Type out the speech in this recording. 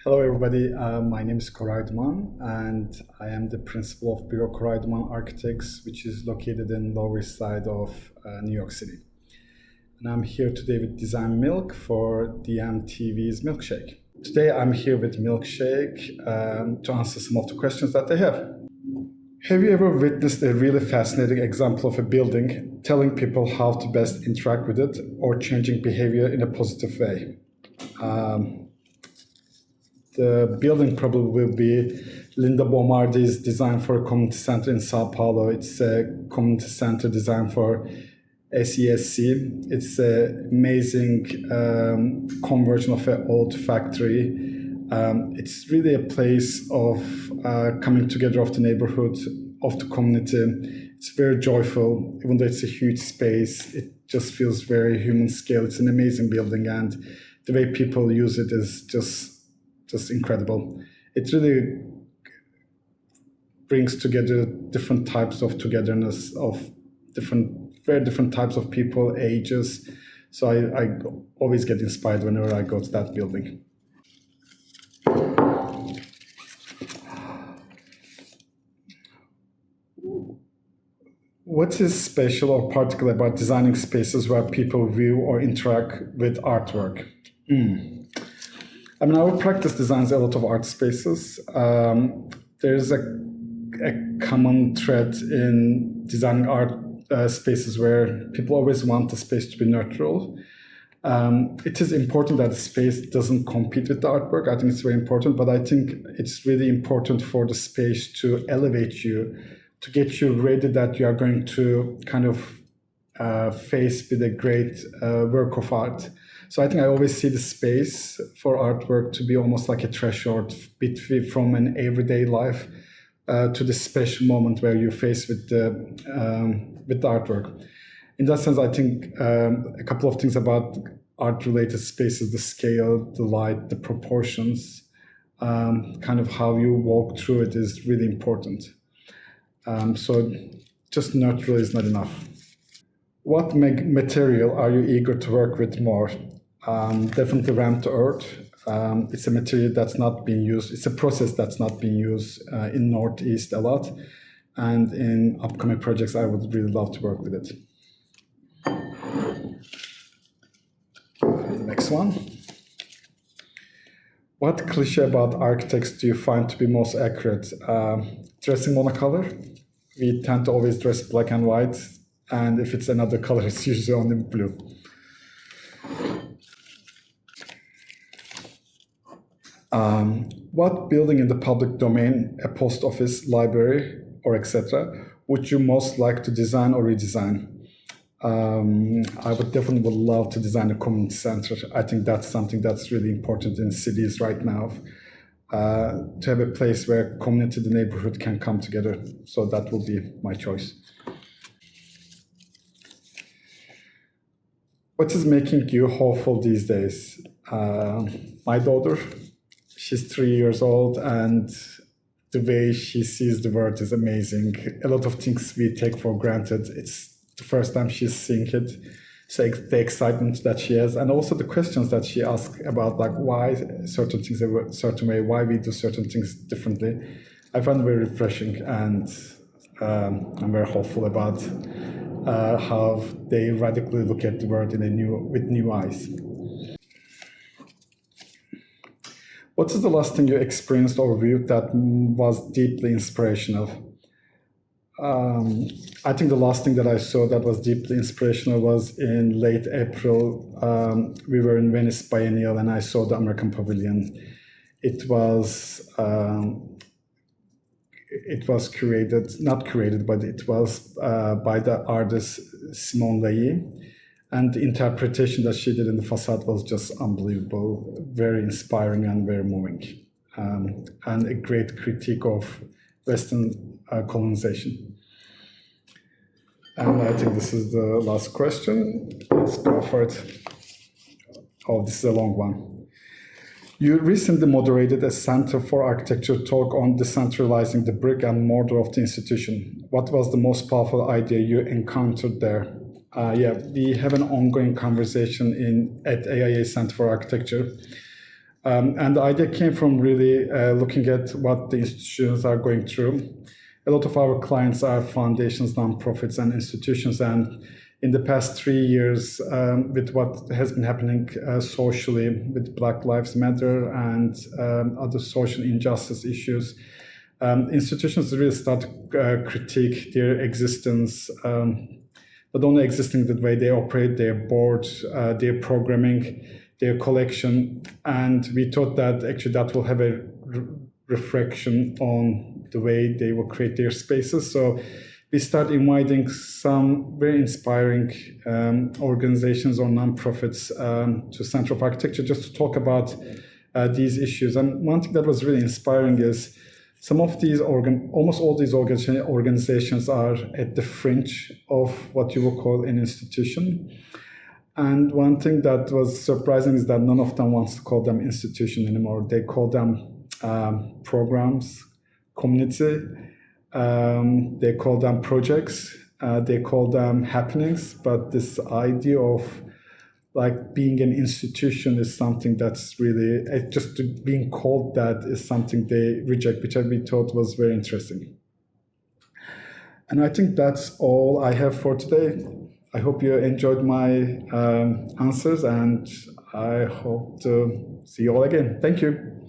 Hello, everybody. My name is Koray Duman, and I am the principal of Buro Koray Duman Architects, which is located in Lower East Side of New York City. And I'm here today with Design Milk for DMTV's Milkshake. Today, I'm here with Milkshake to answer some of the questions that they have. Have you ever witnessed a really fascinating example of a building telling people how to best interact with it or changing behavior in a positive way? The building probably will be Linda Bomardi's design for a community center in Sao Paulo. It's a community center designed for SESC. It's an amazing conversion of an old factory. It's really a place of coming together of the neighborhood, of the community. It's very joyful, even though it's a huge space. It just feels very human scale. It's an amazing building, and the way people use it is just incredible. It really brings together different types of togetherness of very different types of people, ages. So I always get inspired whenever I go to that building. What is special or particular about designing spaces where people view or interact with artwork? I mean, our practice designs a lot of art spaces. There's a common thread in designing art spaces where people always want the space to be neutral. It is important that the space doesn't compete with the artwork. I think it's very important, but I think it's really important for the space to elevate you, to get you ready that you are going to kind of face with a great work of art. So I think I always see the space for artwork to be almost like a threshold between from an everyday life to the special moment where you're faced with the artwork. In that sense, I think a couple of things about art-related spaces: the scale, the light, the proportions, kind of how you walk through it is really important. So just neutral is not enough. What material are you eager to work with more? Definitely ramp to earth. It's a material that's not being used. It's a process that's not being used in Northeast a lot. And in upcoming projects, I would really love to work with it. The next one. What cliché about architects do you find to be most accurate? Dressing monocolor. We tend to always dress black and white. And if it's another color, it's usually only blue. What building in the public domain, a post office, library, or etc., would you most like to design or redesign? I would love to design a community center. I think that's something that's really important in cities right now, to have a place where community, the neighborhood can come together. So that will be my choice. What is making you hopeful these days? My daughter. She's 3 years old, and the way she sees the world is amazing. A lot of things we take for granted. It's the first time she's seeing it. So the excitement that she has, and also the questions that she asks about, like why certain things are a certain way, why we do certain things differently. I find it very refreshing, and I'm very hopeful about how they radically look at the world with new eyes. What is the last thing you experienced or viewed that was deeply inspirational? I think the last thing that I saw that was deeply inspirational was in late April. We were in Venice Biennial, and I saw the American Pavilion. It was not created, but it was by the artist Simone Leigh. And the interpretation that she did in the facade was just unbelievable, very inspiring and very moving, and a great critique of Western colonization. And I think this is the last question. Let's go for it. Oh, this is a long one. You recently moderated a Center for Architecture talk on decentralizing the brick and mortar of the institution. What was the most powerful idea you encountered there? We have an ongoing conversation at AIA Center for Architecture And the idea came from really looking at what the institutions are going through. A lot of our clients are foundations, nonprofits, and institutions. And in the past 3 years, with what has been happening socially with Black Lives Matter and other social injustice issues, institutions really start to critique their existence, not only existing the way they operate, their board, their programming, their collection, and we thought that actually that will have a reflection on the way they will create their spaces. So we start inviting some very inspiring organizations or nonprofits to Center of Architecture just to talk about these issues. And one thing that was really inspiring is some of these almost all these organizations are at the fringe of what you will call an institution. And one thing that was surprising is that none of them wants to call them institution anymore. They call them programs, community, they call them projects, they call them happenings. But this idea of like being an institution is something that's really, just being called that is something they reject, which we thought was very interesting. And I think that's all I have for today. I hope you enjoyed my answers, and I hope to see you all again. Thank you.